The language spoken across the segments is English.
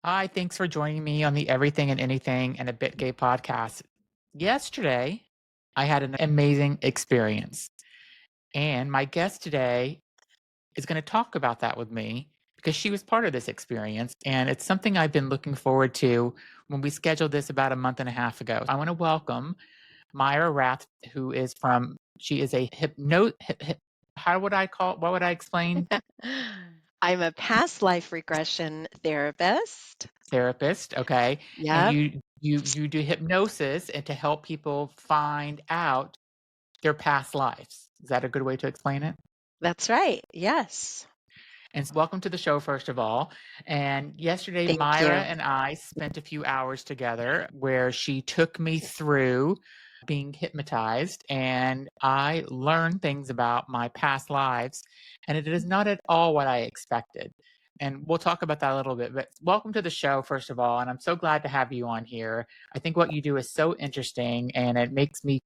Hi, thanks for joining me on the Everything and Anything and a Bit Gay podcast. Yesterday, I had an amazing experience, and my guest today is going to talk about that with me because she was part of this experience, and it's something I've been looking forward to when we scheduled this about a month and a half ago. I want to welcome Mayra Rath, she is a how would I call, what would I explain? I'm a past life regression therapist. Therapist, okay, and Yep, you do hypnosis and to help people find out their past lives. Is that a good way to explain it? that's right. Yes. And welcome to the show, first of all. And yesterday, Thank Myra you. and I spent a few hours together where she took me through being hypnotized, and I learned things about my past lives, and it is not at all what I expected. And we'll talk about that a little bit. But welcome to the show, first of all. And I'm so glad to have you on here. I think what you do is so interesting, and it makes me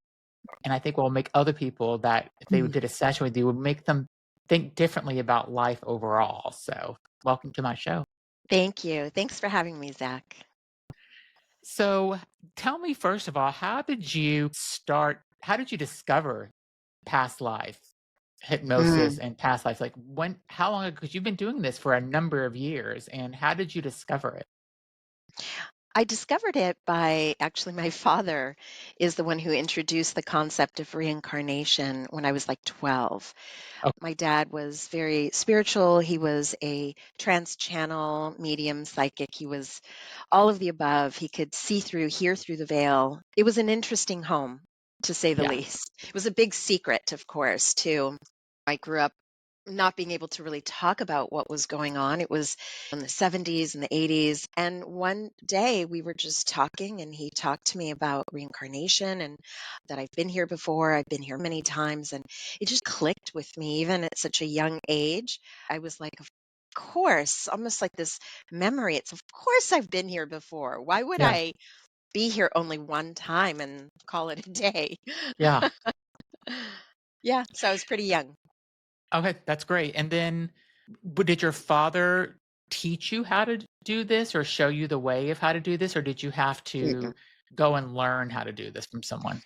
and I think will make other people that if they Mm. did a session with you, would make them think differently about life overall. So, welcome to my show. Thank you. Thanks for having me, Zach. So, tell me first of all, how did you discover past life hypnosis Mm. and past life? Like how long ago, because you've been doing this for a number of years, and how did you discover it? I discovered it by actually, my father is the one who introduced the concept of reincarnation when I was like 12. Oh, My dad was very spiritual. He was a trance channel medium psychic. He was all of the above. He could see through, hear through the veil. It was an interesting home, to say the yeah, least. It was a big secret, of course, too. I grew up not being able to really talk about what was going on. It was in the 70s and the 80s. And one day we were just talking, and he talked to me about reincarnation and that I've been here before. I've been here many times. And it just clicked with me, even at such a young age. I was like, of course, almost like this memory. It's, of course, I've been here before. Why would yeah, I be here only one time and call it a day? yeah. Yeah. So I was pretty young. Okay, that's great. And then, did your father teach you how to do this or show you the way of how to do this, or did you have to go and learn how to do this from someone?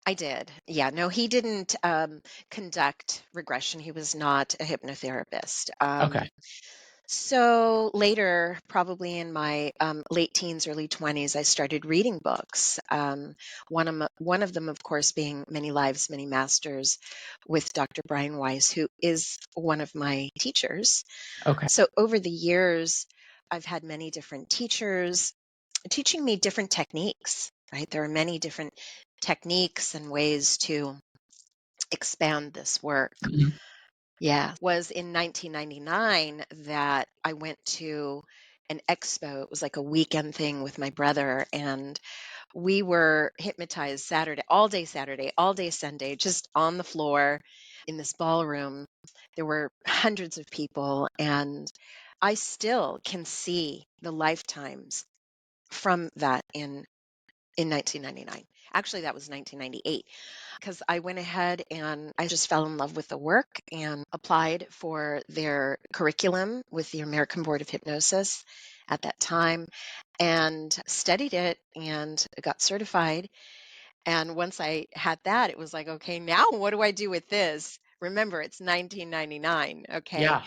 I did. Yeah. No, he didn't conduct regression. He was not a hypnotherapist. Okay. So later, probably in my late teens, early 20s, I started reading books. One of them, of course, being Many Lives, Many Masters with Dr. Brian Weiss, who is one of my teachers. Okay. So over the years, I've had many different teachers teaching me different techniques, right? There are many different techniques and ways to expand this work. Mhm. Yeah, was in 1999 that I went to an expo. It was like a weekend thing with my brother, and we were hypnotized Saturday, all day Sunday, just on the floor in this ballroom. There were hundreds of people, and I still can see the lifetimes from that in 1999. Actually, that was 1998 because I went ahead and I just fell in love with the work and applied for their curriculum with the American Board of Hypnosis at that time and studied it and got certified. And once I had that, it was like, okay, now what do I do with this? Remember, it's 1999. Okay. Yeah.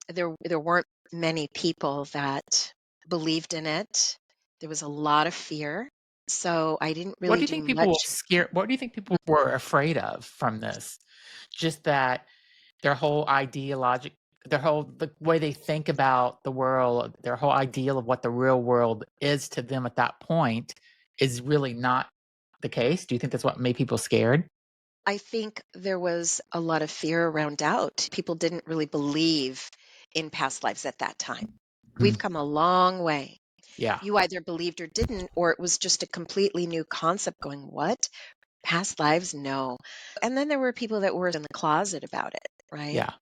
There weren't many people that believed in it. There was a lot of fear. So I didn't What do really you do think people were much. scared what do you think people were afraid of from this? Just that their whole ideologic their whole the way they think about the world, their whole ideal of what the real world is to them at that point is really not the case? Do you think that's what made people scared? I think there was a lot of fear around doubt. People didn't really believe in past lives at that time. We've Mm, come a long way. yeah, You either believed or didn't, or it was just a completely new concept going, what? Past lives? No. And then there were people that were in the closet about it, right? yeah.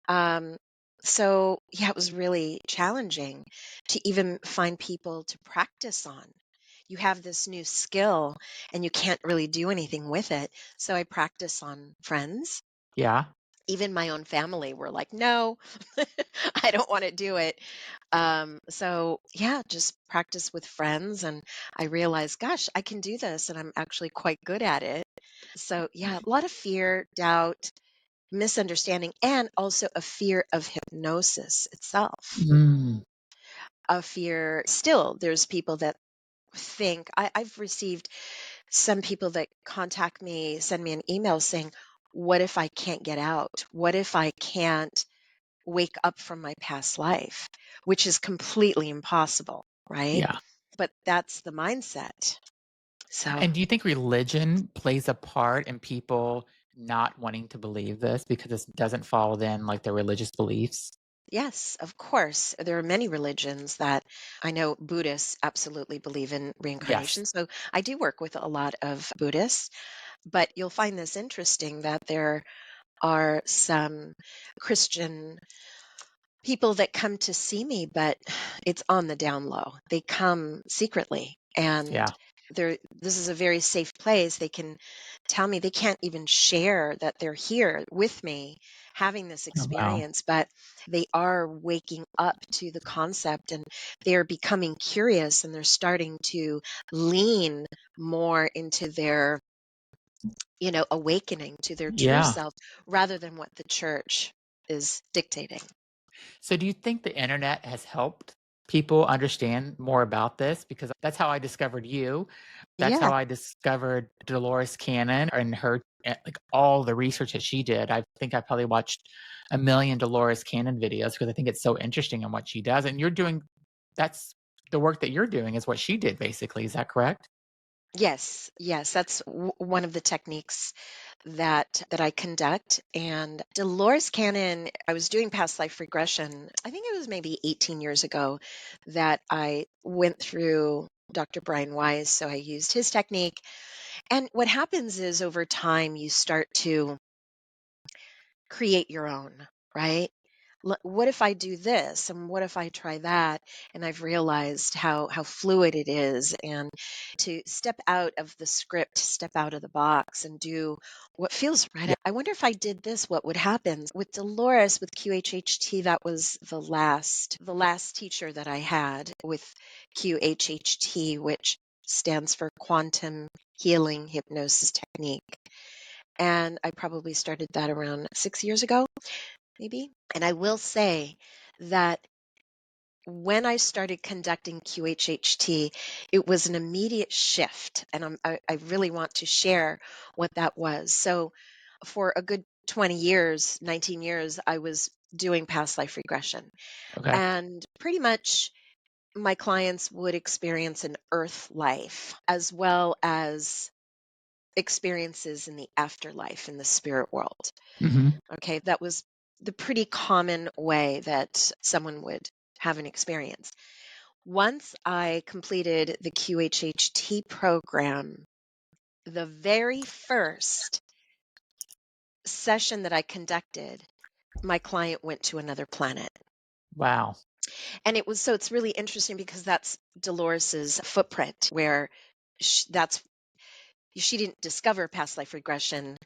Um, so, yeah, it was really challenging to even find people to practice on. You have this new skill and you can't really do anything with it. So I practice on friends. Yeah? Even my own family were like, "No, I don't want to do it." So yeah, just practice with friends, and I realized, gosh, I can do this, and I'm actually quite good at it. So yeah, a lot of fear, doubt, misunderstanding, and also a fear of hypnosis itself. Mm, A fear, still, there's people that think I've received some people that contact me, send me an email saying, "What if I can't get out? What if I can't wake up from my past life?" Which is completely impossible, right? yeah. But that's the mindset. So, And do you think religion plays a part in people not wanting to believe this because it doesn't fall within like their religious beliefs? yes, of course, there are many religions that I know Buddhists absolutely believe in Yes. reincarnation. So, I do work with a lot of Buddhists, but you'll find this interesting that there are some Christian people that come to see me, but it's on the down low. They come secretly, and Yeah. this is a very safe place. They can tell me, they can't even share that they're here with me having this Oh, wow. experience, but they are waking up to the concept, and they're becoming curious, and they're starting to lean more into their, awakening to their true Yeah. self rather than what the church is dictating. So do you think the internet has helped people understand more about this? Because that's how I discovered you. That's Yeah. how I discovered Dolores Cannon and her like all the research that she did. I think I probably watched a million Dolores Cannon videos because I think it's so interesting in what she does. And you're doing that's the work that you're doing is what she did basically. Is that correct? Yes, yes, that's one of the techniques that I conduct. And Dolores Cannon, I was doing past life regression. I think it was maybe 18 years ago that I went through Dr. Brian Wise. So I used his technique. And what happens is over time, you start to create your own, right? What if I do this, and what if I try that? And I've realized how fluid it is, and to step out of the script, step out of the box, and do what feels right. Yeah. I wonder if I did this, what would happen with Dolores with QHHT. That was the last teacher that I had with QHHT, which stands for Quantum Healing Hypnosis Technique. And I probably started that around 6 years ago, maybe. And I will say that when I started conducting QHHT, it was an immediate shift. And I really want to share what that was. So, for a good 20 years, 19 years, I was doing past life regression. Okay. And pretty much my clients would experience an earth life as well as experiences in the afterlife in the spirit world. Hmm. Okay, that was the pretty common way that someone would have an experience. Once I completed the QHHT program, the very first session that I conducted, my client went to another planet. Wow. And it's really interesting because that's Dolores's footprint where that's she didn't discover past life regression.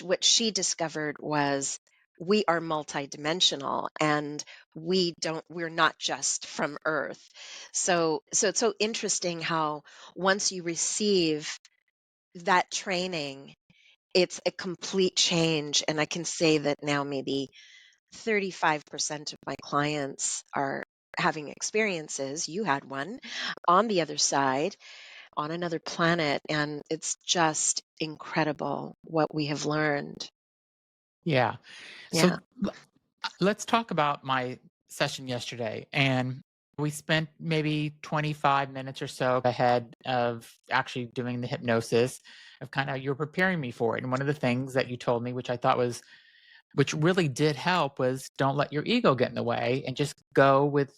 What she discovered was we are multidimensional, and we're not just from earth. So it's so interesting how once you receive that training, it's a complete change. And I can say that now maybe 35% of my clients are having experiences. You had one on the other side, on another planet, and it's just incredible what we have learned. Yeah. So Yeah. let's talk about my session yesterday. And we spent maybe 25 minutes or so ahead of actually doing the hypnosis of kind of you're preparing me for it. And one of the things that you told me, which I thought was, which really did help, was don't let your ego get in the way and just go with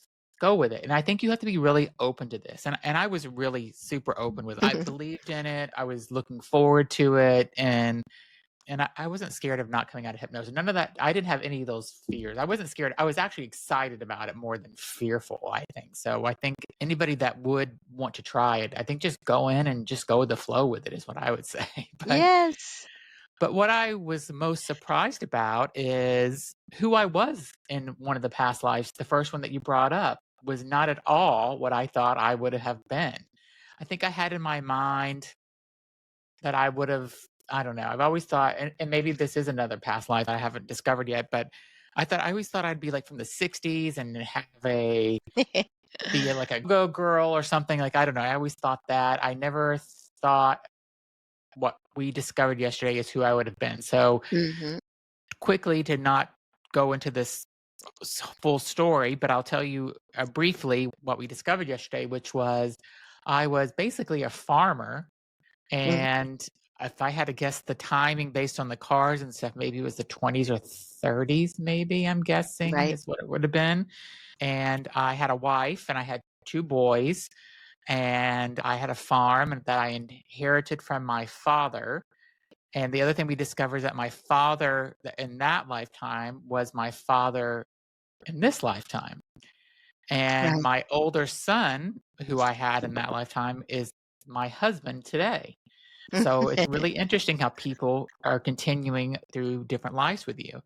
it. And I think you have to be really open to this. And I was really super open with it. I believed in it. I was looking forward to it. And I wasn't scared of not coming out of hypnosis. None of that. I didn't have any of those fears. I wasn't scared. I was actually excited about it more than fearful, I think. So I think anybody that would want to try it, I think just go in and just go with the flow with it is what I would say. But Yes. But what I was most surprised about is who I was in one of the past lives. The first one that you brought up was not at all what I thought I would have been. I think I had in my mind that I would have, I don't know, I've always thought, and maybe this is another past life I haven't discovered yet, but I always thought I'd be like from the 60s and have be like a go girl or something. Like, I don't know. I always thought that. I never thought what we discovered yesterday is who I would have been. So Mhm. quickly, to not go into this full story, but I'll tell you briefly what we discovered yesterday, which was I was basically a farmer. Mhm. And if I had to guess the timing based on the cars and stuff, maybe it was the 20s or 30s, maybe I'm guessing Right. is what it would have been. And I had a wife and I had two boys and I had a farm that I inherited from my father. And the other thing we discovered is that my father in that lifetime was my father in this lifetime. And Right. my older son, who I had in that lifetime, is my husband today. So it's really interesting how people are continuing through different lives with you.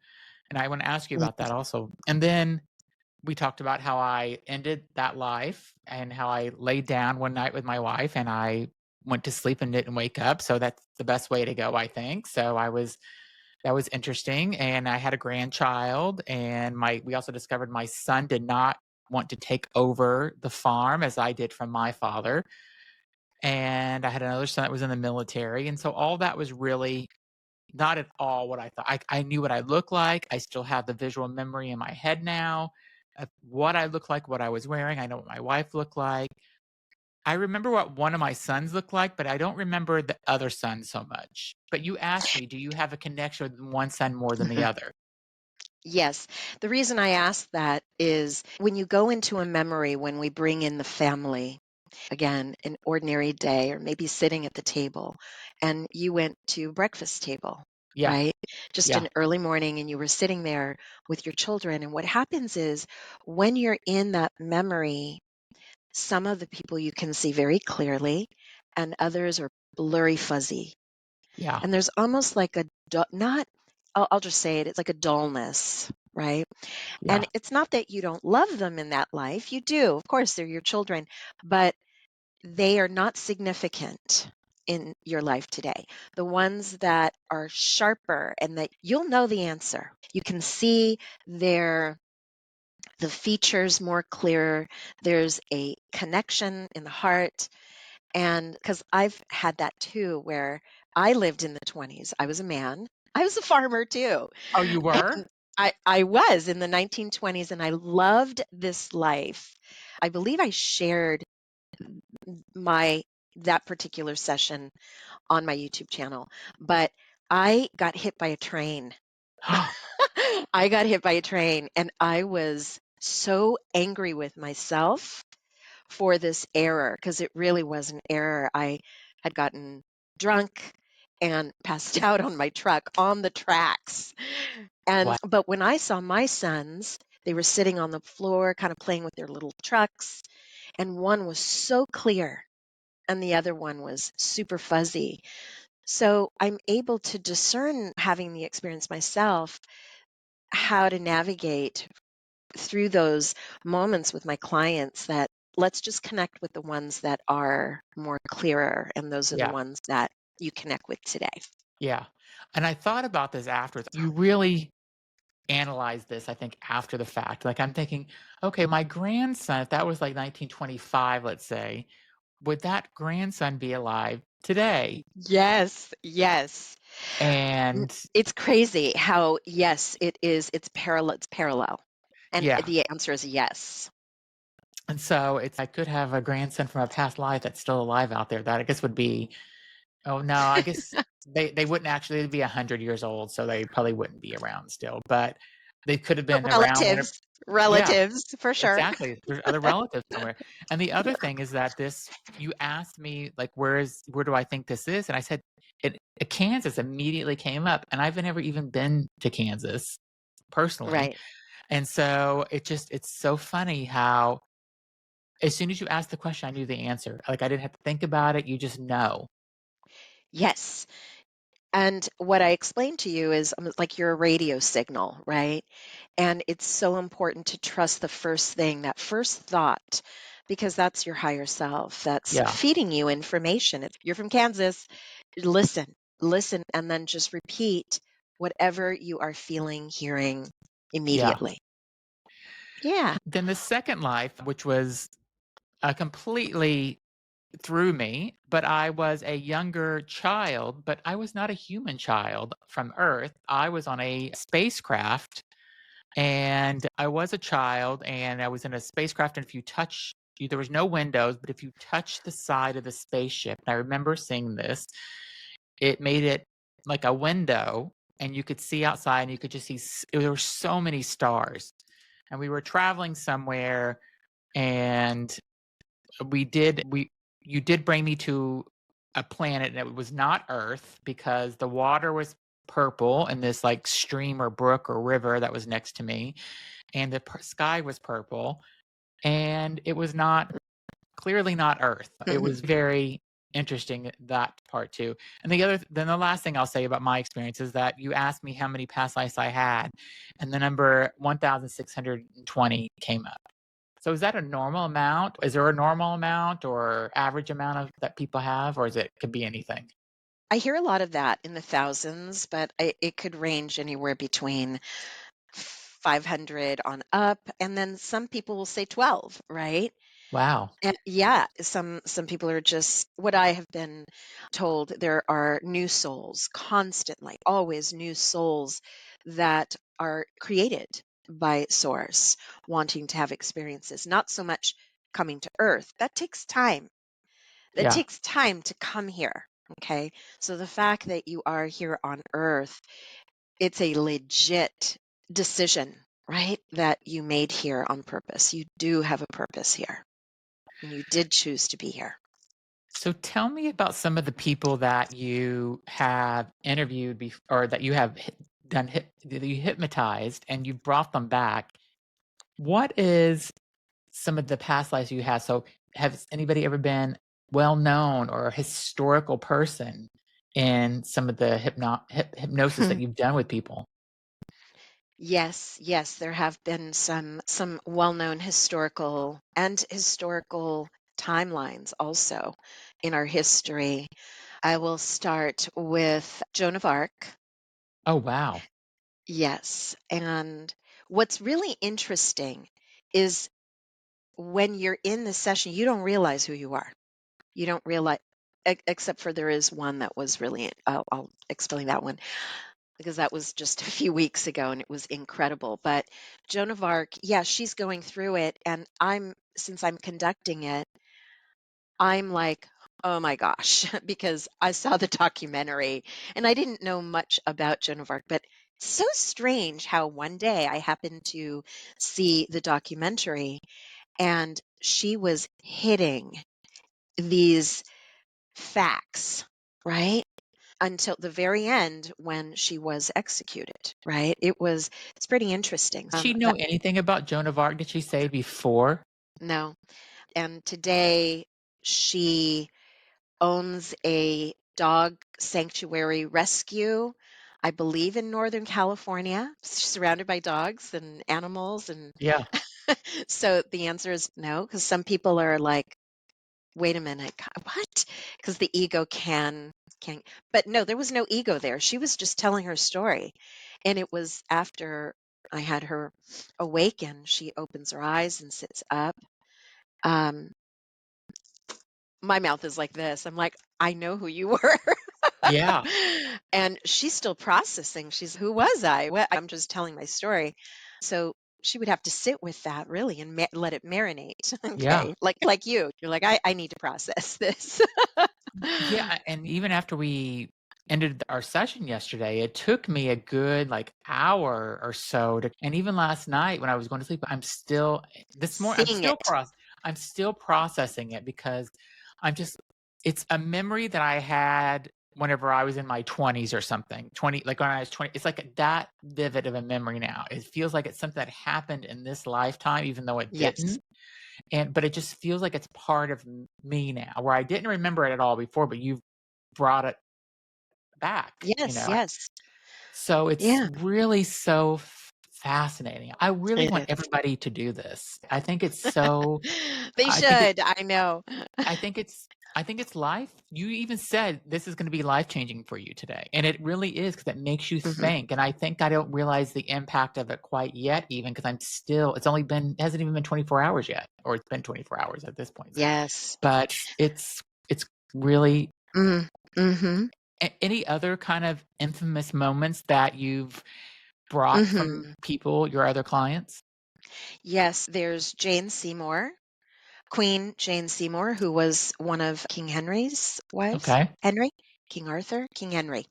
And I want to ask you about that also. And then we talked about how I ended that life and how I laid down one night with my wife and I went to sleep and didn't wake up. So that's the best way to go, I think. So that was interesting. And I had a grandchild and we also discovered my son did not want to take over the farm as I did from my father. And I had another son that was in the military. And so all that was really not at all what I thought. I knew what I looked like. I still have the visual memory in my head now of what I looked like, what I was wearing. I know what my wife looked like. I remember what one of my sons looked like, but I don't remember the other son so much. But you asked me, do you have a connection with one son more than the Mhm. other? Yes. The reason I ask that is when you go into a memory, when we bring in the family, again, an ordinary day, or maybe sitting at the table, and you went to breakfast table, Yeah, right? Just yeah, an early morning, and you were sitting there with your children. And what happens is when you're in that memory, some of the people you can see very clearly, and others are blurry, fuzzy. yeah, And there's almost like a not, I'll just say it, it's like a dullness, right? And yeah, it's not that you don't love them in that life. You do. Of course, they're your children, but they are not significant in your life today. The ones that are sharper and that you'll know the answer. You can see their the features more clearer. There's a connection in the heart. And because I've had that too, where I lived in the 20s, I was a man. I was a farmer too. oh, you were? And I was in the 1920s and I loved this life. I believe I shared my that particular session on my YouTube channel, but I got hit by a train. I got hit by a train and I was so angry with myself for this error because it really was an error. I had gotten drunk and passed out on my truck on the tracks. And Wow. but when I saw my sons, they were sitting on the floor kind of playing with their little trucks, and one was so clear and the other one was super fuzzy. So I'm able to discern, having the experience myself, how to navigate through those moments with my clients, that let's just connect with the ones that are more clearer, and those are the Yeah, ones that you connect with today. yeah. And I thought about this after. You really analyze this, I think, after the fact. Like, I'm thinking, okay, my grandson, if that was like 1925, let's say, would that grandson be alive today? Yes, yes. And It's crazy how, yes, it is. It's parallel. And yeah, the answer is yes. and so it's I could have a grandson from a past life that's still alive out there. That I guess would be oh no, I guess they wouldn't actually be 100 years old, so they probably wouldn't be around still. But they could have But been around when it, relatives, yeah, relatives for sure. exactly. There's other relatives somewhere. And the other thing is that this you asked me like where do I think this is? And I said Kansas immediately came up, and I've never even been to Kansas personally. Right. And so it's so funny how as soon as you asked the question, I knew the answer. Like I didn't have to think about it. You just know. Yes. And what I explained to you is like you're a radio signal, right? And it's so important to trust the first thing, that first thought, because that's your higher self that's Yeah, feeding you information. If you're from Kansas, listen, listen, and then just repeat whatever you are feeling, hearing yeah. immediately. Yeah. Then the second life, which was completely through me, but I was a younger child, but I was not a human child from Earth. I was on a spacecraft and I was a child and I was in a spacecraft. And if you touch, there was no windows, but if you touch the side of the spaceship, and I remember seeing this, it made it like a window and you could see outside and you could just see, there were so many stars. And we were traveling somewhere and we you did bring me to a planet that was not Earth because the water was purple in this like stream or brook or river that was next to me, and the sky was purple, and it was not clearly not Earth. It was very interesting that part too. And then the last thing I'll say about my experience is that you asked me how many past lives I had, and the number 1,620 came up. So is that a normal amount? Is there a normal amount or average amount of that people have, or is it could be anything? I hear a lot of that in the thousands, but it could range anywhere between 500 on up, and then some people will say 12, right? Wow. And yeah, some people are just what I have been told, there are new souls constantly, always new souls that are created by source wanting to have experiences, not so much coming to earth. That takes time. That Yeah. takes time to come here. Okay. So the fact that you are here on earth, it's a legit decision, right? That you made here on purpose. You do have a purpose here and you did choose to be here. So tell me about some of the people that you have interviewed or that you have that you hypnotized and you brought them back. What is some of the past lives you had? So has anybody ever been well known or a historical person in some of the hypnosis that you've done with people? Yes, yes, there have been some well-known historical timelines also in our history. I will start with Joan of Arc. Oh, wow. Yes, and what's really interesting is when you're in the session, you don't realize who you are. You don't realize, except for there is one that was really, I'll explain that one because that was just a few weeks ago and it was incredible. But Joan of Arc, yeah, she's going through it. And since I'm conducting it, I'm like, oh my gosh, because I saw the documentary and I didn't know much about Joan of Arc, but it's so strange how one day I happened to see the documentary and she was hitting these facts, right? Until the very end when she was executed, right? It's pretty interesting. Did she know That anything about Joan of Arc? Did she say before? no. And today she owns a dog sanctuary rescue, I believe in Northern California, surrounded by dogs and animals and Yeah, so the answer is no, because some people are like, wait a minute, what? Because the ego can but no, there was no ego there. She was just telling her story. And it was after I had her awaken, she opens her eyes and sits up. Um, my mouth is like this. I'm like, I know who you were. yeah, And she's still processing. She's, who was I? What? I'm just telling my story. So she would have to sit with that really and let it marinate. yeah. Okay. Like you're like, I need to process this. Yeah, and even after we ended our session yesterday, it took me a good, like, hour or so to and even last night when I was going to sleep, Seeing it. I'm still processing it because I'm just it's a memory that I had whenever I was in my 20s or something, 20 like, when I was 20 it's like that vivid of a memory now. It feels like it's something that happened in this lifetime even though it Yes. didn't. But it just feels like it's part of me now, where I didn't remember it at all before, but you've brought it back, you Yes, know? yes. So it's Yeah. really so fascinating. I really It want is. everybody to do this. I think it's so They I think it should, I know. I think it's I think it's life. You even said this is gonna be life-changing for you today, and it really is because it makes you Mhm. think, and I think I don't realize the impact of it quite yet even because 'cause I'm still it hasn't even been 24 hours yet, or it's been 24 hours at this point. Yes. But it's really Mm. Mhm. any other kind of infamous moments that you've brought from Mhm. people, your other clients? Yes, there's Jane Seymour, Queen Jane Seymour, who was one of King Henry's wives. Okay. Henry? King Arthur? King Henry.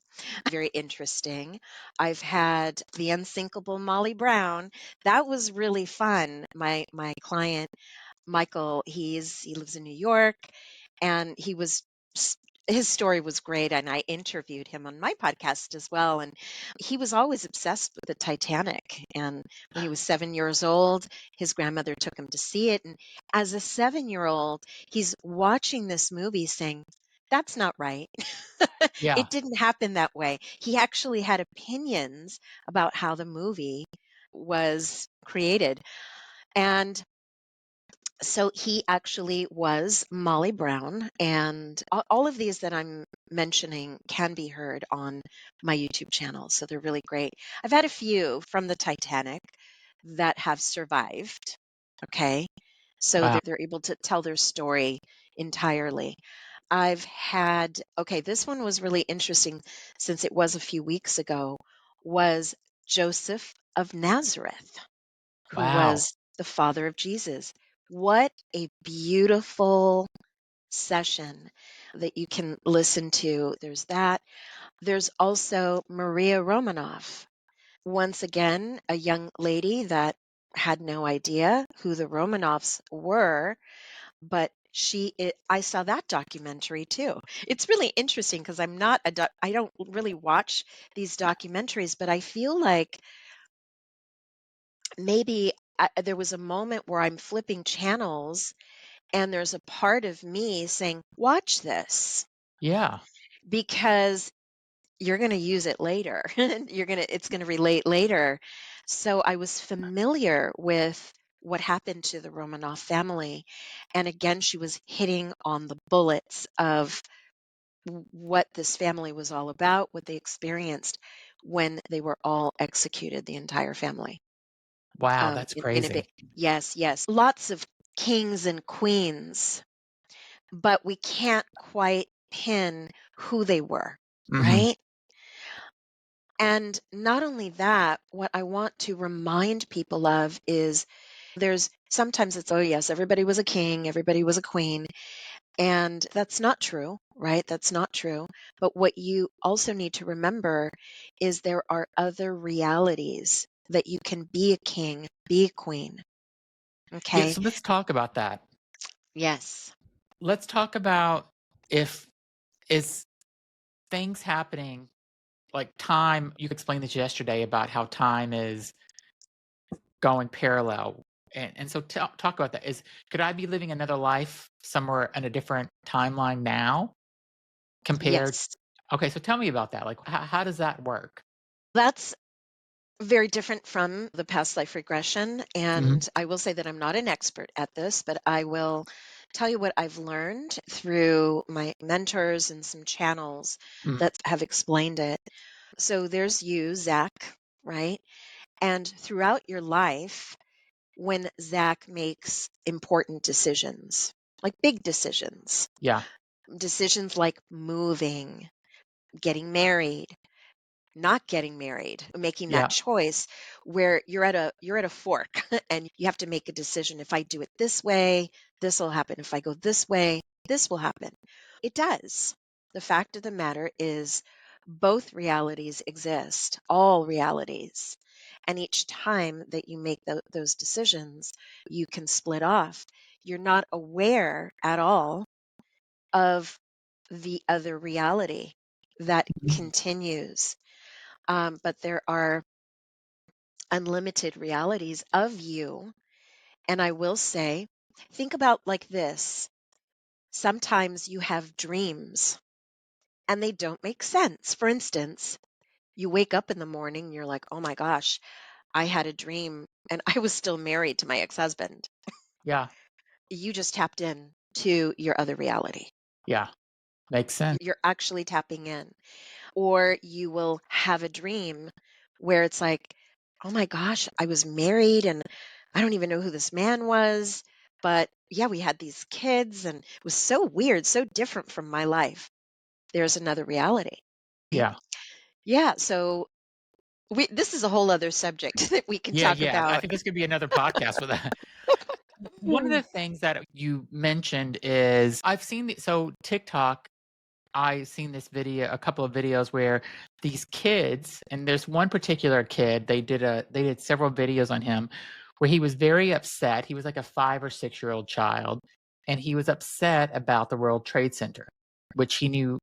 Very interesting. I've had the unsinkable Molly Brown. That was really fun. My client Michael, he lives in New York, and s- his story was great, and I interviewed him on my podcast as well. And he was always obsessed with the Titanic. And when he was 7 years old, his grandmother took him to see it. And as a 7-year-old, he's watching this movie saying, "That's not right. Yeah. It didn't happen that way." He actually had opinions about how the movie was created. And so he actually was Molly Brown, and all of these that I'm mentioning can be heard on my YouTube channel. So they're really great. I've had a few from the Titanic that have survived. Okay. So Wow. they're able to tell their story entirely. I've had, okay, this one was really interesting since it was a few weeks ago, was Joseph of Nazareth, who Wow. was the father of Jesus. What a beautiful session that you can listen to. There's that. There's also Maria Romanoff. Once again, a young lady that had no idea who the Romanoffs were, but I saw that documentary too. It's really interesting because I don't really watch these documentaries, but I feel like maybe there was a moment where I'm flipping channels and there's a part of me saying, "Watch this Yeah. because you're going to use it later. It's going to relate later." So I was familiar with what happened to the Romanov family. And again, she was hitting on the bullets of what this family was all about, what they experienced when they were all executed, the entire family. Wow, that's In a bit. crazy. Yes, yes. Lots of kings and queens, but we can't quite pin who they were, Mhm. right? And not only that, what I want to remind people of is there's sometimes it's, oh, yes, everybody was a king, everybody was a queen. And that's not true, right? That's not true. But what you also need to remember is there are other realities that you can be a king, be a queen. Yeah, Okay. so let's talk about that. Yes. Let's talk about if is things happening like time you explained this yesterday about how time is going parallel. And so talk about that. Is could I be living another life somewhere in a different timeline now compared Yes. Okay, so tell me about that. Like how does that work? That's very different from the past life regression. Mhm. And I will say that I'm not an expert at this, but I will tell you what I've learned through my mentors and some channels Mm. that have explained it. So there's you, Zach, right? And throughout your life, when Zach makes important decisions, like big decisions, Yeah. decisions like moving, getting married, not getting married, making that Yeah. choice where you're at a fork and you have to make a decision. If I do it this way, this will happen. If I go this way, this will happen. It does. The fact of the matter is both realities exist, all realities. And each time that you make those decisions, you can split off. You're not aware at all of the other reality that Mhm. continues, but there are unlimited realities of you. And I will say, think about like this. Sometimes you have dreams and they don't make sense. For instance, you wake up in the morning, you're like, "Oh my gosh, I had a dream and I was still married to my ex-husband." Yeah. You just tapped in to your other reality. Yeah. Makes sense. You're actually tapping in. Or you will have a dream where it's like, "Oh my gosh, I was married and I don't even know who this man was, but yeah, we had these kids and it was so weird, so different from my life." There's another reality. Right? Yeah. Yeah, so this is a whole other subject that we can Yeah, talk yeah. I about. think this could be another podcast for that. One of Hmm. the things that you mentioned is I've seen so TikTok, I seen this video, a couple of videos where these kids, and there's one particular kid, they did several videos on him where he was very upset. He was like a 5 or 6 year old child, and he was upset about the World Trade Center, which he knew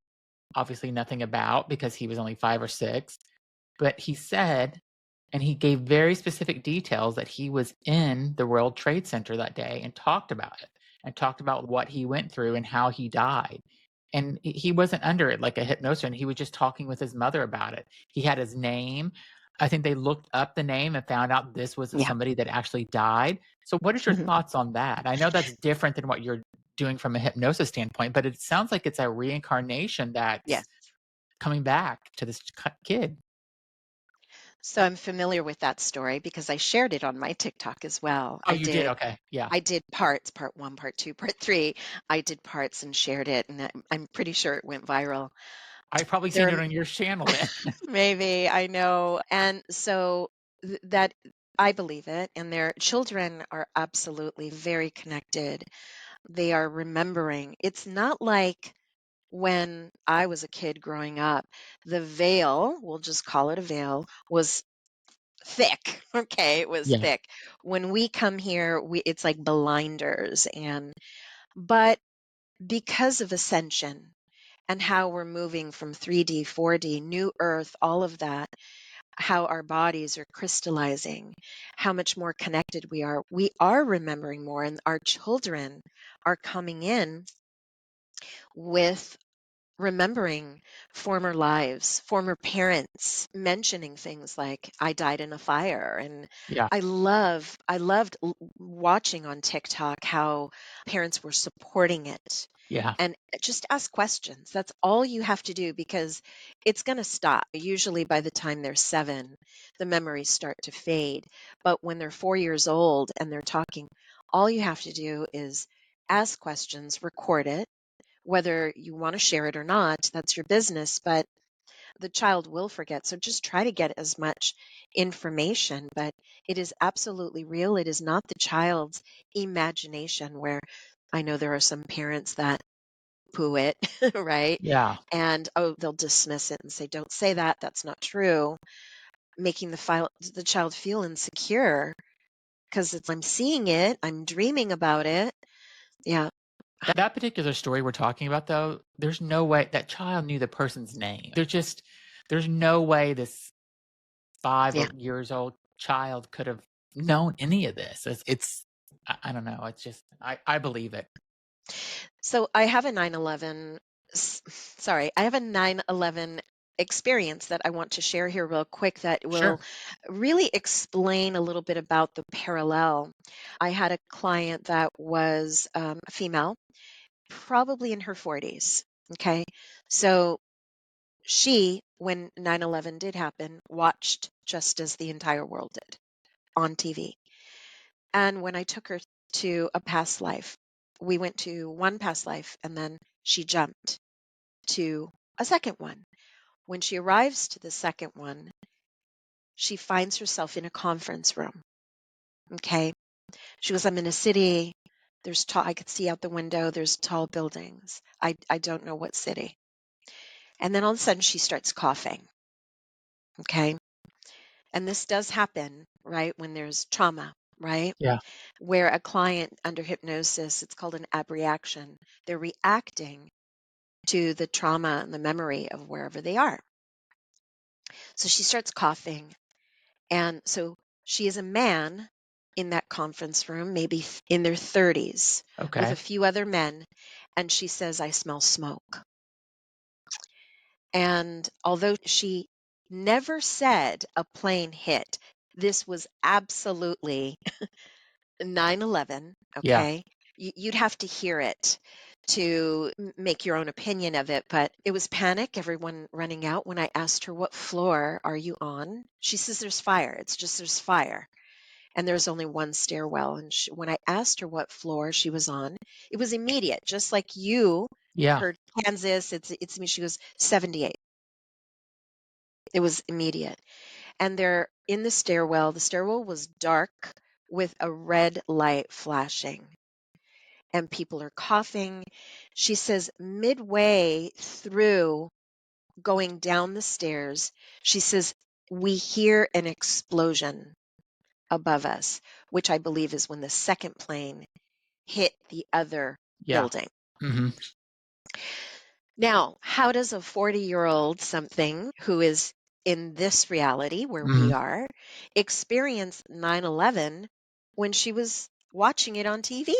obviously nothing about because he was only 5 or 6. But he said, and he gave very specific details that he was in the World Trade Center that day and talked about it and talked about what he went through and how he died. And he wasn't under it like a hypnosis, and he was just talking with his mother about it. He had his name. I think they looked up the name and found out this was Yeah. somebody that actually died. So, what is your Mhm. thoughts on that? I know that's different than what you're doing from a hypnosis standpoint, but it sounds like it's a reincarnation Yeah. that's coming back to this kid. So I'm familiar with that story because I shared it on my TikTok as well. Oh, you did? Okay. Yeah. I did parts, part 1, part 2, part 3. I did parts and shared it, and I'm pretty sure it went viral. I've probably There seen are it on your channel then. maybe, I know, and so that I believe it, and their children are absolutely very connected. They are remembering. It's not like when I was a kid growing up, the veil, we'll just call it a veil, was thick. Okay, it was Yeah. thick. When we come here, we it's like blinders, and but because of ascension and how we're moving from 3D, 4D, new earth, all of that, how our bodies are crystallizing, how much more connected we are remembering more, and our children are coming in with remembering former lives, former parents mentioning things like I died in a fire. And Yeah. I loved watching on TikTok how parents were supporting it. Yeah. And just ask questions. That's all you have to do because it's going to stop. Usually by the time they're 7, the memories start to fade. But when they're 4 years old and they're talking, all you have to do is ask questions, record it, whether you want to share it or not, that's your business, but the child will forget. So just try to get as much information, but it is absolutely real. It is not the child's imagination, where I know there are some parents that poo it, right? Yeah. And oh, they'll dismiss it and say, "Don't say that. That's not true," making the child feel insecure because it's I'm seeing it, I'm dreaming about it. Yeah. That particular story we're talking about, though, there's no way that child knew the person's name. There's no way this 5 Yeah. or years old child could have known any of this. I don't know. It's just I believe it. So I have a 9/11 sorry, I have a 9/11 experience that I want to share here real quick that will Sure. really explain a little bit about the parallel. I had a client that was a female, probably in her 40s. Okay. So she, when 9/11 did happen, watched just as the entire world did on TV. And when I took her to a past life, we went to one past life and then she jumped to a second one. When she arrives to the second one, she finds herself in a conference room. Okay. She goes, I'm in a city. I could see out the window, there's tall buildings. I don't know what city. And then all of a sudden she starts coughing. Okay. And this does happen, right? When there's trauma, right? Yeah. Where a client under hypnosis, it's called an abreaction. They're reacting to the trauma and the memory of wherever they are. So she starts coughing. And so she is a man in that conference room, maybe in their 30s, with a Okay. few other men. And she says, I smell smoke. And although she never said a plane hit, this was absolutely 9/11. Yeah. Okay. You'd have to hear it to make your own opinion of it, but it was panic, everyone running out. When I asked her, "What floor are you on?" She says, "There's fire. It's just there's fire." And there's only one stairwell. And when I asked her what floor she was on, it was immediate, just like you Yeah. heard Kansas. It's me. She goes 78. It was immediate. And they're in the stairwell. The stairwell was dark with a red light flashing, and people are coughing. She says, midway through going down the stairs, she says, we hear an explosion above us, which I believe is when the second plane hit the other Yeah. building. Mhm. Now, how does a 40-year-old something who is in this reality where we Mhm. are experience 9/11 when she was watching it on TV?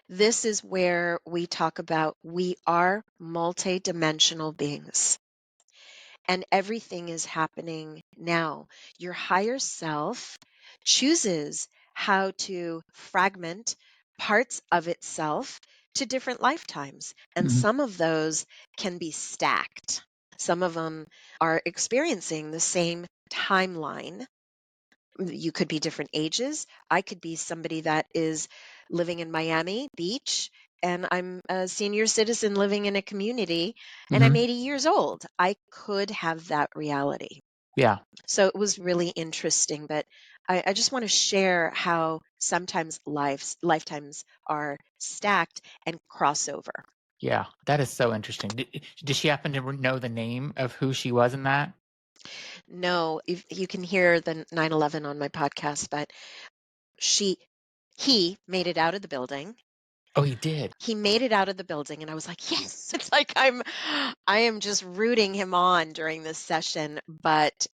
This is where we talk about we are multidimensional beings, and everything is happening now. Your higher self chooses how to fragment parts of itself to different lifetimes, and Mhm. some of those can be stacked. Some of them are experiencing the same timeline. You could be different ages. I could be somebody that is living in Miami Beach, and I'm a senior citizen living in a community, and I'm Mhm. 80 years old. I could have that reality. Yeah. So it was really interesting. But I just want to share how sometimes lifetimes are stacked and crossover. Yeah. That is so interesting. Did she happen to know the name of who she was in that? No, if you can hear the 9/11 on my podcast, but she he made it out of the building. Oh, he did? He made it out of the building, and I was like, "Yes." It's like I am just rooting him on during this session, but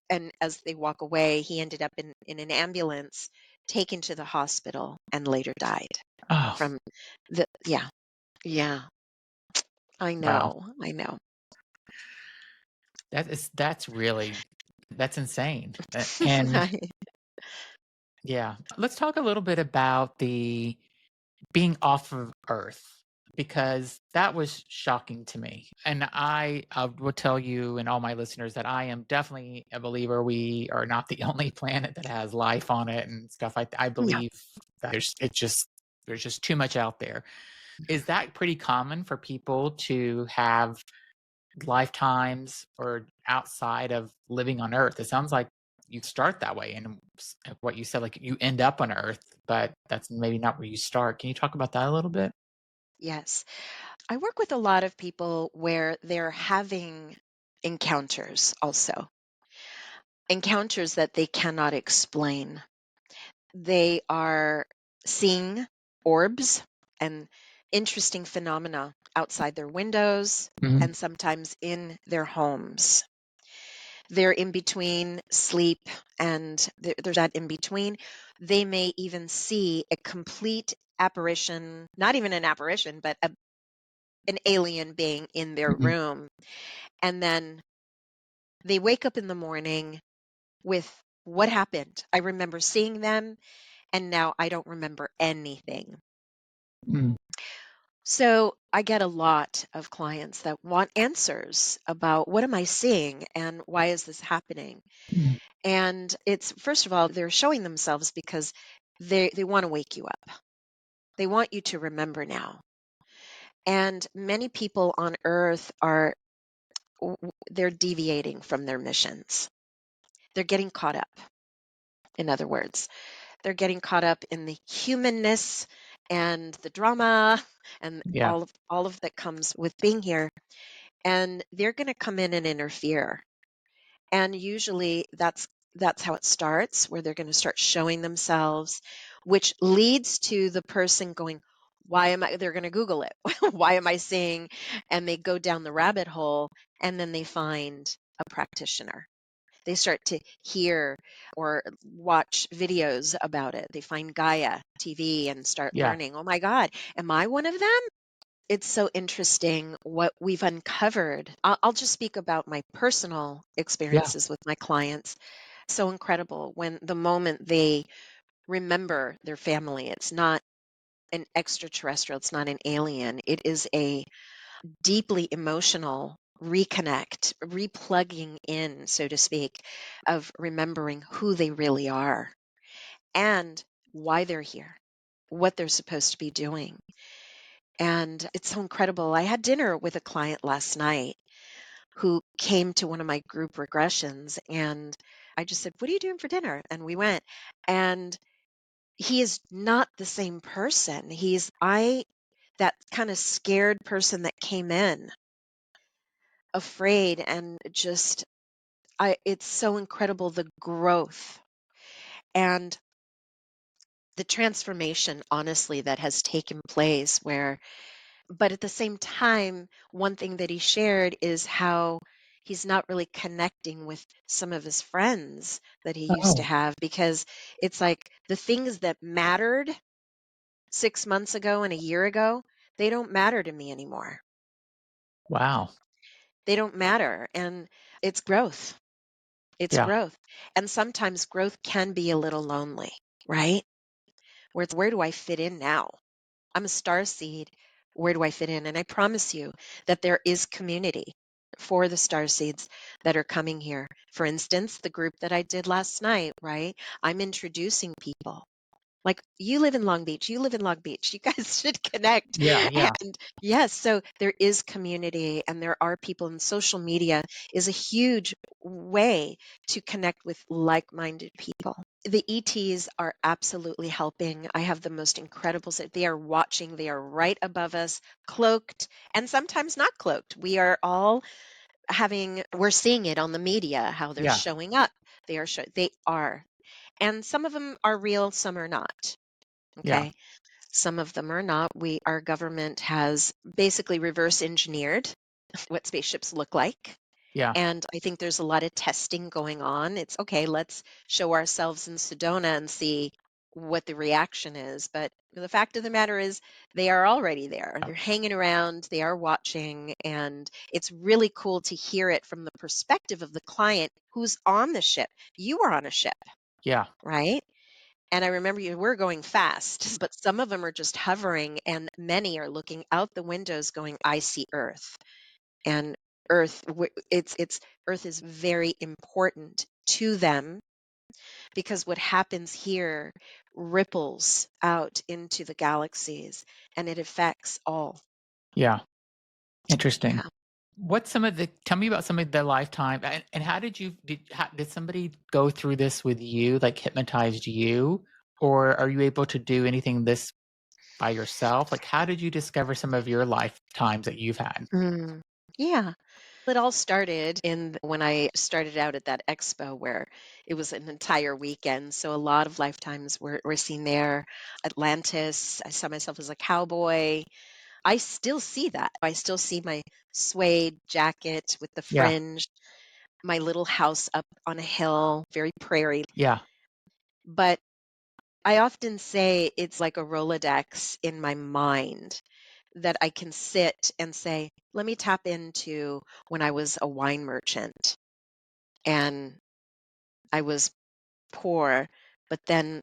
and as they walk away, he ended up in an ambulance, taken to the hospital, and later died Oh, from the yeah. Yeah. I wow. know. I know. That's really that's insane. And yeah, let's talk a little bit about the being off of Earth, because that was shocking to me. And I will tell you and all my listeners that I am definitely a believer we are not the only planet that has life on it and stuff. I Yeah. believe that there's just too much out there. Is that pretty common for people to have lifetimes or outside of living on Earth? It sounds like you start that way, and what you said, like you end up on Earth, but that's maybe not where you start. Can you talk about that a little bit? Yes. I work with a lot of people where they're having encounters also, encounters that they cannot explain. They are seeing orbs and interesting phenomena outside their windows Hmm. and sometimes in their homes. They're in between sleep and there's that in between. They may even see a complete apparition, not even an apparition, but an alien being in their Hmm. room. And then they wake up in the morning with what happened. I remember seeing them, and now I don't remember anything. Hmm. So I get a lot of clients that want answers about what am I seeing and why is this happening? Hmm. And it's first of all, they're showing themselves because they want to wake you up. They want you to remember now. And many people on earth are they're deviating from their missions. They're getting caught up. In other words, they're getting caught up in the humanness and the drama and Yeah. all of that comes with being here, and they're going to come in and interfere. And usually that's how it starts, where they're going to start showing themselves, which leads to the person going, why am I, they're going to Google it. Why am I seeing? And they go down the rabbit hole, and then they find a practitioner. They start to hear or watch videos about it. They find Gaia TV and start Yeah. learning. Oh my God, am I one of them? It's so interesting what we've uncovered. I'll just speak about my personal Yeah. experiences with my clients. So incredible when the moment they remember their family, it's not an extraterrestrial, it's not an alien. It is a deeply emotional reconnect, replugging in, so to speak, of remembering who they really are and why they're here, what they're supposed to be doing. And it's so incredible. I had dinner with a client last night who came to one of my group regressions, and I just said, "What are you doing for dinner?" And we went. And he is not the same person. That kind of scared person that came in, afraid, and just it's so incredible, the growth and the transformation, honestly, that has taken place. Where But at the same time, one thing that he shared is how he's not really connecting with some of his friends that he used to Oh, have, because it's like the things that mattered 6 months ago and a year ago, they don't matter to me anymore. wow. They don't matter, and it's growth. It's Yeah. growth. And sometimes growth can be a little lonely, right? Where it's, where do I fit in now? I'm a star seed. Where do I fit in? And I promise you that there is community for the star seeds that are coming here. For instance, the group that I did last night, right? I'm introducing people. Like, you live in Long Beach, you live in Long Beach. You guys should connect. Yeah, yeah, And yes, so there is community, and there are people, and social media is a huge way to connect with like-minded people. The ETs are absolutely helping. I have the most incredible they are watching, they are right above us, cloaked and sometimes not cloaked. We are all we're seeing it on the media, how they're yeah, showing up. They are. And some of them are real, some are not. yeah, Okay. Some of them are not. Our government has basically reverse engineered what spaceships look like. yeah, And I think there's a lot of testing going on. It's okay, let's show ourselves in Sedona and see what the reaction is. But the fact of the matter is, they are already there. They're hanging around, they are watching, and it's really cool to hear it from the perspective of the client who's on the ship. You are on a ship, yeah, right? And I remember you were going fast, but some of them are just hovering, and many are looking out the windows going, I see Earth. And it's Earth is very important to them, because what happens here ripples out into the galaxies, and it affects all. yeah. Interesting. Yeah. Tell me about some of the lifetime and how did somebody go through this with you, like hypnotized you? Or are you able to do anything this by yourself? Like, how did you discover some of your lifetimes that you've had? Mm. Yeah. It all started in when I started out at that expo, where it was an entire weekend. So a lot of lifetimes were seen there. Atlantis, I saw myself as a cowboy. I still see that. I still see my suede jacket with the Yeah, fringe, my little house up on a hill, very prairie. yeah, But I often say it's like a Rolodex in my mind, that I can sit and say, let me tap into when I was a wine merchant and I was poor, but then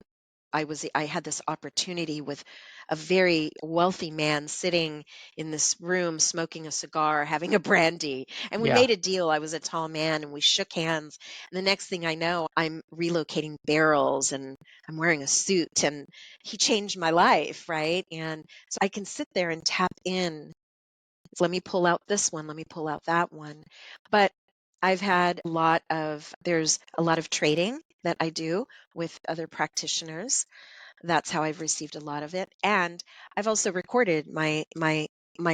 I had this opportunity with a very wealthy man sitting in this room smoking a cigar, having a brandy, and we yeah, made a deal. I was a tall man and we shook hands. And the next thing I know, I'm relocating barrels and I'm wearing a suit, and he changed my life, right? And so I can sit there and tap in. Let me pull out this one, let me pull out that one. But there's a lot of trading that I do with other practitioners. That's how I've received a lot of it. And I've also recorded my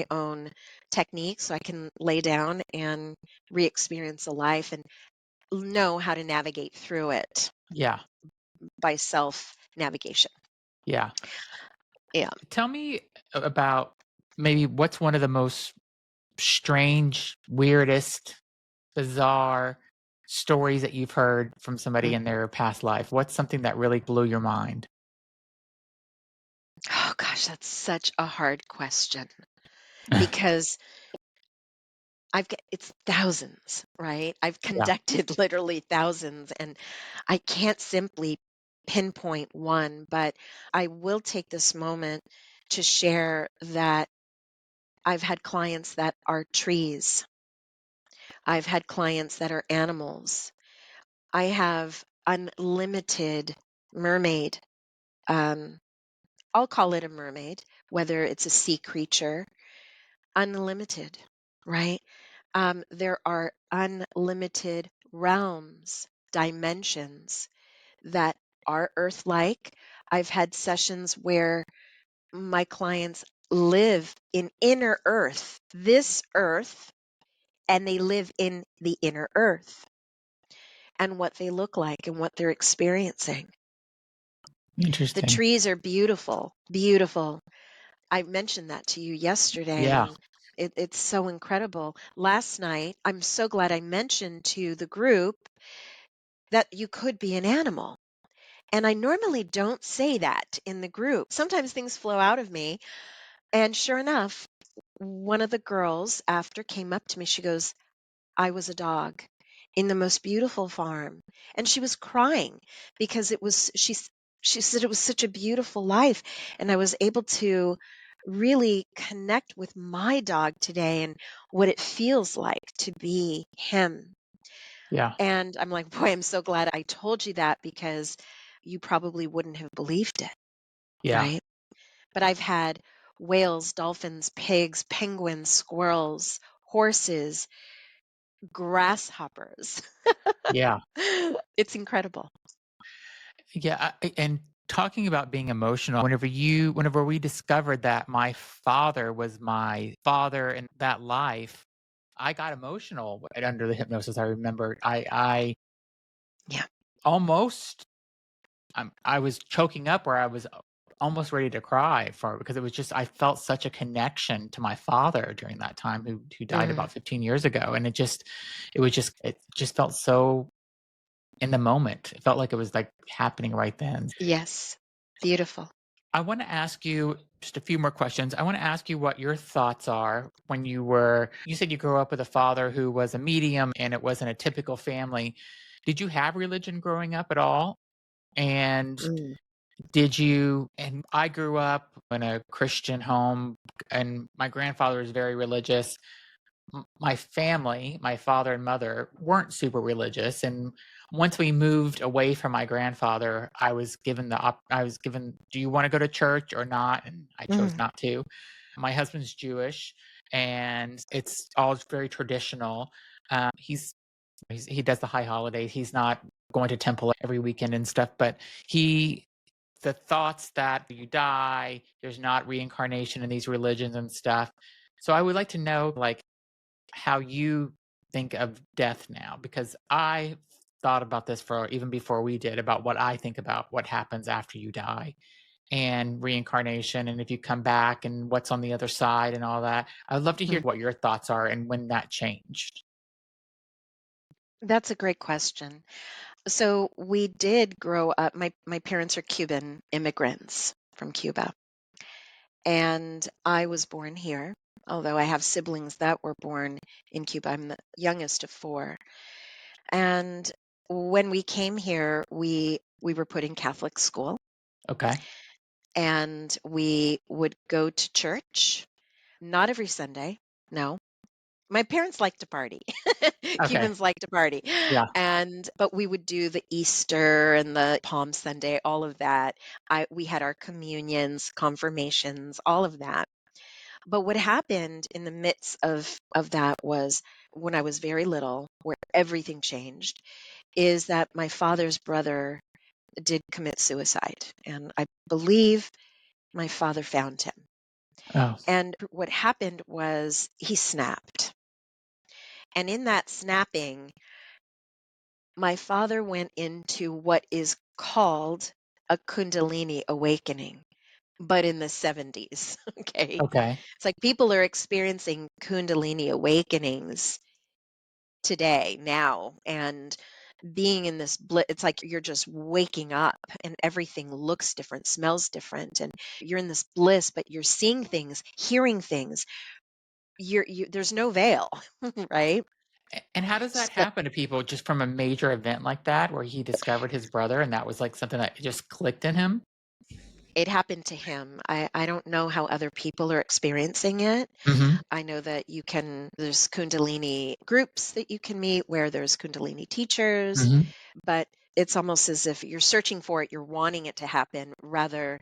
own technique, so I can lay down and re-experience a life and know how to navigate through it yeah, by self navigation. yeah. Yeah. Tell me about maybe what's one of the most strange, weirdest, bizarre stories that you've heard from somebody Mm. in their past life? What's something that really blew your mind? Oh gosh, that's such a hard question. because it's thousands, right? I've Yeah. conducted literally thousands, and I can't simply pinpoint one, but I will take this moment to share that I've had clients that are trees. I've had clients that are animals. I have unlimited mermaid. Um, I'll call it a mermaid, whether it's a sea creature, unlimited, right? There are unlimited realms, dimensions that are Earth like. I've had sessions where my clients live in inner Earth, this Earth, and they live in the inner Earth and what they look like and what they're experiencing. The Interesting. trees are beautiful, beautiful. I mentioned that to you yesterday, Yeah. and it's so incredible. Last night, I'm so glad I mentioned to the group that you could be an animal. And I normally don't say that in the group. Sometimes things flow out of me. And sure enough, one of the girls after came up to me. She goes, I was a dog in the most beautiful farm. And she was crying because she said it was such a beautiful life. And I was able to really connect with my dog today and what it feels like to be him. Yeah. And I'm like, boy, I'm so glad I told you that because you probably wouldn't have believed it, Yeah. right? But I've had whales, dolphins, pigs, penguins, squirrels, horses, grasshoppers. Yeah. It's incredible. Yeah, and talking about being emotional, whenever we discovered that my father was my father in that life, I got emotional right under the hypnosis. I remember I Yeah. almost I was choking up where I was almost ready to cry for because it was just I felt such a connection to my father during that time who died Mm. about 15 years ago, and it just felt so in the moment. It felt like it was like happening right then. Yes. Beautiful. I want to ask you just a few more questions. I want to ask you what your thoughts are when you said you grew up with a father who was a medium and it wasn't a typical family. Did you have religion growing up at all? And Mm. and I grew up in a Christian home and my grandfather was very religious. My family, my father and mother, weren't super religious, and once we moved away from my grandfather, I was given, "Do you wanna go to church or not?" And I chose Mm. not to. My husband's Jewish, and it's all very traditional. He does the high holidays. He's not going to temple every weekend and stuff, but he the thoughts that you die, there's not reincarnation in these religions and stuff. So I would like to know, like, how you think of death now, because I thought about this for even before we did about what I think about what happens after you die and reincarnation and if you come back and what's on the other side and all that. I'd love to hear Mhm. what your thoughts are and when that changed. That's a great question. So we did grow up. My parents are Cuban immigrants from Cuba, and I was born here. Although I have siblings that were born in Cuba, I'm the youngest of four. And when we came here, we were put in Catholic school, Okay. and we would go to church. Not every Sunday, no. My parents like to party. Okay. Cubans like to party. Yeah. But we would do the Easter and the Palm Sunday, all of that. We had our communions, confirmations, all of that. But what happened in the midst of that was when I was very little, where everything changed, is that my father's brother did commit suicide, and I believe my father found him. Oh. And what happened was he snapped. And in that snapping, my father went into what is called a Kundalini awakening, but in the 70s. Okay. Okay. It's like people are experiencing Kundalini awakenings today, now, and being in this bliss. It's like you're just waking up and everything looks different, smells different, and you're in this bliss, but you're seeing things, hearing things, there's no veil, right? And how does that So happen to people just from a major event like that where he discovered his brother and that was, like, something that just clicked in him? it happened to him. I don't know how other people are experiencing it. Mhm, I know that there's Kundalini groups that you can meet where there's Kundalini teachers, mhm. but it's almost as if you're searching for it, you're wanting it to happen rather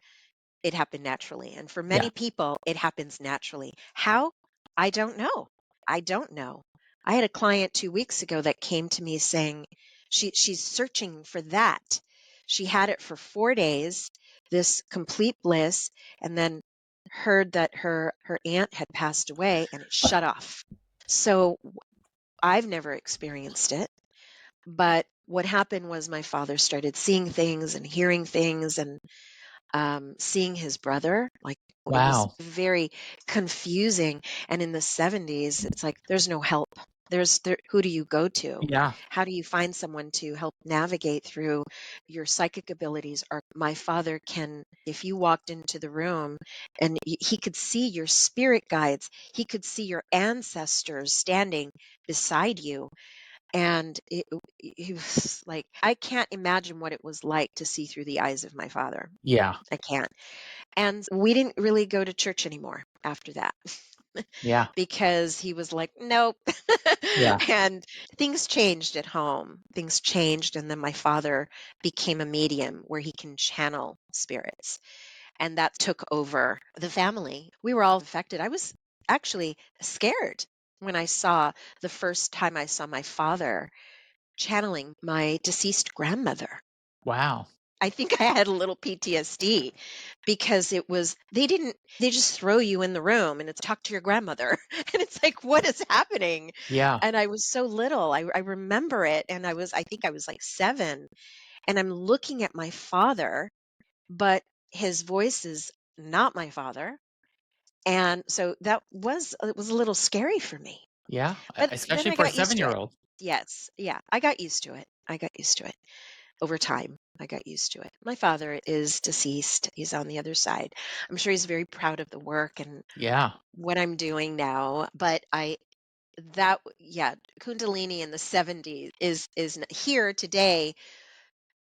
it happened naturally. And for Yeah. many people, it happens naturally. How? I don't know. I don't know. I had a client 2 weeks ago that came to me saying she's searching for that. She had it for 4 days, this complete bliss, and then heard that her aunt had passed away and it shut off. So I've never experienced it, but what happened was my father started seeing things and hearing things and seeing his brother, like it was Wow. very confusing. And in the 70s, it's like there's no help. Who do you go to? Yeah, How do you find someone to help navigate through your psychic abilities? Or my father can, if you walked into the room and he could see your spirit guides, he could see your ancestors standing beside you. And he was like, I can't imagine what it was like to see through the eyes of my father. yeah, I can't. And we didn't really go to church anymore after that yeah, because he was like, nope. yeah, And things changed at home. Things changed. And then my father became a medium where he can channel spirits. And that took over the family. We were all affected. I was actually scared when the first time I saw my father channeling my deceased grandmother. wow, I think I had a little PTSD because they just throw you in the room and it's talk to your grandmother. And it's like, what is happening? yeah, And I was so little. I remember it. And I think I was like 7. And I'm looking at my father, but his voice is not my father. And so it was a little scary for me. yeah, But then especially I for a got used to it. seven-year-old. Yes. Yeah. I got used to it. I got used to it. Over time, I got used to it. My father is deceased. He's on the other side. I'm sure he's very proud of the work and Yeah, what I'm doing now, but yeah, Kundalini in the 70s here today.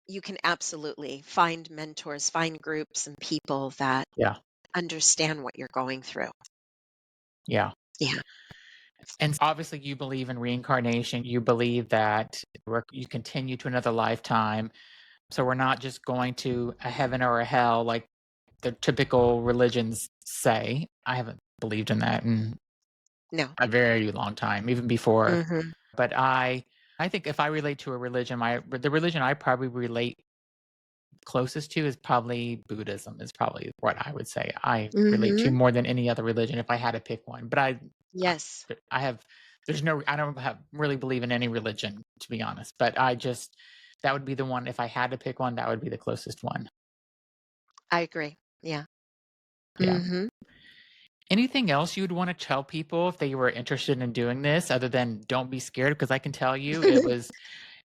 You can absolutely find mentors, find groups and people that yeah, understand what you're going through. yeah. Yeah. And obviously, you believe in reincarnation. You believe that you continue to another lifetime. So we're not just going to a heaven or a hell like the typical religions say. I haven't believed in that in No. a very long time, even before. Mhm. But I think if I relate to a religion, the religion I probably relate closest to is probably Buddhism. Is probably what I would say I relate to Mhm. more than any other religion if I had to pick one. But I, Yes, I have I don't really believe in any religion to be honest. But that would be the one if I had to pick one. That would be the closest one. I agree. Yeah. Yeah. Mhm. Anything else you would want to tell people if they were interested in doing this other than don't be scared? Because I can tell you it was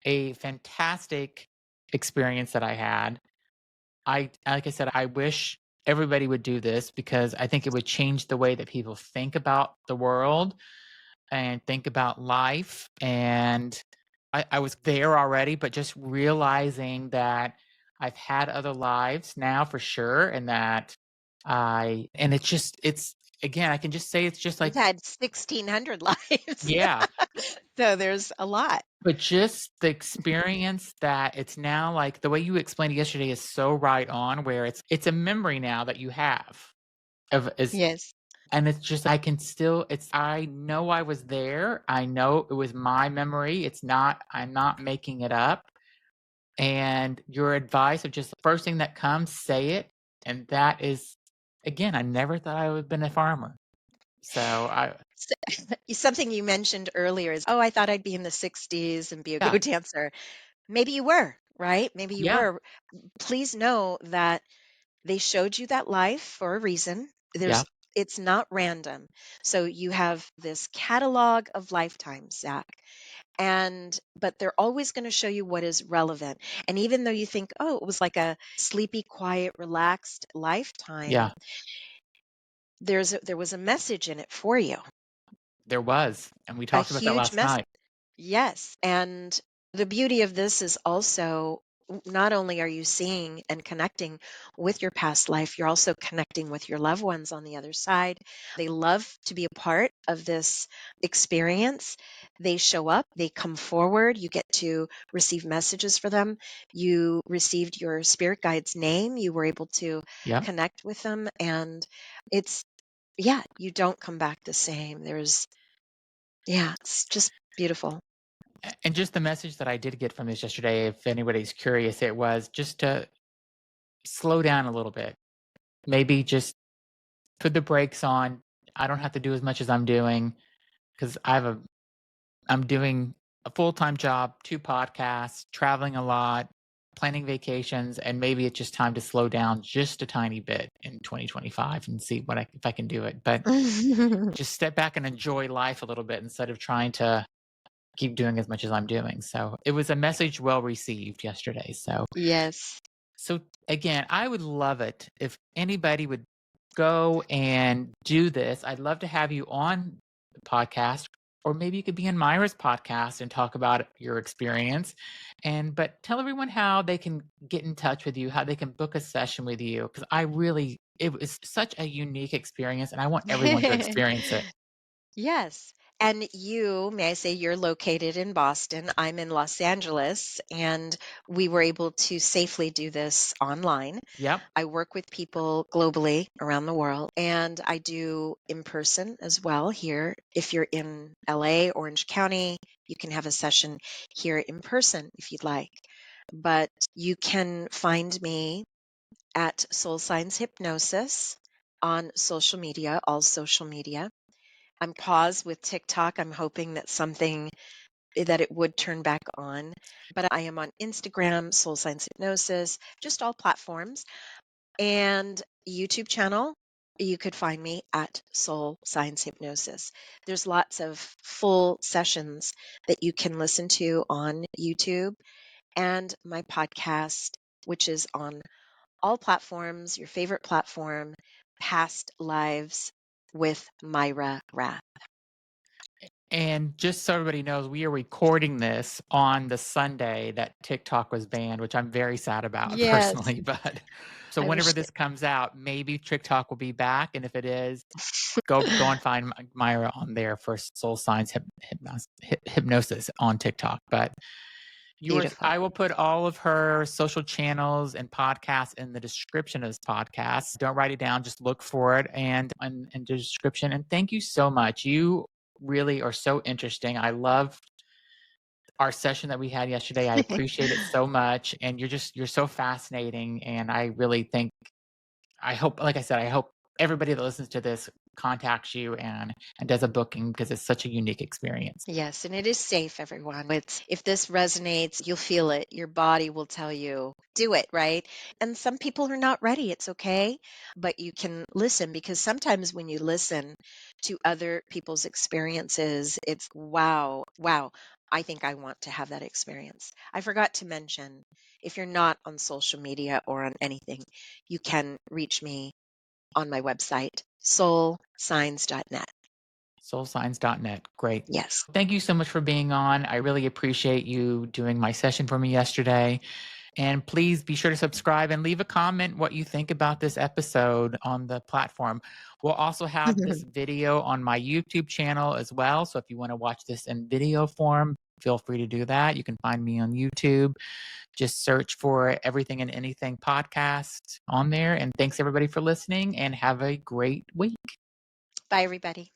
a fantastic experience that I had. Like I said, I wish everybody would do this because I think it would change the way that people think about the world and think about life. And I was there already, but just realizing that I've had other lives now for sure, and that and it's again, I can just say it's just You've like, had 1,600 lives. yeah, So there's a lot. but just the experience that it's now like the way you explained it yesterday is so right on, where it's a memory now that you have of is Yes. and it's just I can still I know I was there. I know it was my memory. I'm not making it up. And your advice of just the first thing that comes, say it. And that is again, I never thought I would have been a farmer. So Something you mentioned earlier is, "Oh, I thought I'd be in the 60s and be a yeah, go dancer." Maybe you were, right? Maybe you yeah, were. Please know that they showed you that life for a reason. yeah, It's not random. So you have this catalog of lifetimes, Zach, but they're always going to show you what is relevant. And even though you think, oh, it was like a sleepy, quiet, relaxed lifetime, yeah, there was a message in it for you. There was, and we A talked about that huge last mess. night. Yes, and the beauty of this is also not only are you seeing and connecting with your past life, you're also connecting with your loved ones on the other side. They love to be a part of this experience. They show up, they come forward, you get to receive messages for them. You received your spirit guide's name, you were able to Yep. connect with them, and it's yeah, you don't come back the same. Yeah, it's just beautiful. And just the message that I did get from this yesterday, if anybody's curious, it was just to slow down a little bit. Maybe just put the brakes on. I don't have to do as much as I'm doing because I'm doing a full-time job, 2 podcasts, traveling a lot, planning vacations, and maybe it's just time to slow down just a tiny bit in 2025 and see if I can do it. But just step back and enjoy life a little bit instead of trying to keep doing as much as I'm doing. So it was a message well received yesterday. Yes. So again, I would love it if anybody would go and do this. I'd love to have you on the podcast, or maybe you could be on Myra's podcast and talk about your experience. But tell everyone how they can get in touch with you, how they can book a session with you, because it was such a unique experience, and I want everyone to experience it. Yes. And you, may I say, you're located in Boston. I'm in Los Angeles, and we were able to safely do this online. Yep. I work with people globally around the world, and I do in person as well here. If you're in LA, Orange County, you can have a session here in person if you'd like. But you can find me at Soul Signs Hypnosis on social media, all social media. I'm paused with TikTok. I'm hoping that it would turn back on. But I am on Instagram, Soul Science Hypnosis, just all platforms. And YouTube channel, you could find me at Soul Science Hypnosis. There's lots of full sessions that you can listen to on YouTube and my podcast, which is on all platforms, your favorite platform, Past Lives with Myra Rath. And just so everybody knows, we are recording this on the Sunday that TikTok was banned, which I'm very sad about Yes. personally. But so I whenever wish that this comes out, maybe TikTok will be back. And if it is, go and find Myra on there for Soul Science Hypnosis on TikTok. But beautiful. I will put all of her social channels and podcasts in the description of this podcast. Don't write it down, just look for it and the description. And thank you so much. You really are so interesting. I loved our session that we had yesterday. I appreciate it so much. And you're so fascinating. And I really think I hope, like I said, I hope everybody that listens to this contacts you and does a booking because it's such a unique experience. Yes, and it is safe, everyone. It's if this resonates, you'll feel it. Your body will tell you, do it, right? And some people are not ready. It's okay, but you can listen because sometimes when you listen to other people's experiences, it's wow, wow. I think I want to have that experience. I forgot to mention, if you're not on social media or on anything, you can reach me on my website, soulsigns.net. Soulsigns.net. Great. Yes. Thank you so much for being on. I really appreciate you doing my session for me yesterday. And please be sure to subscribe and leave a comment what you think about this episode on the platform. We'll also have this video on my YouTube channel as well. So if you want to watch this in video form, feel free to do that. You can find me on YouTube. Just search for Everything and Anything podcast on there. And thanks everybody for listening and have a great week. Bye, everybody.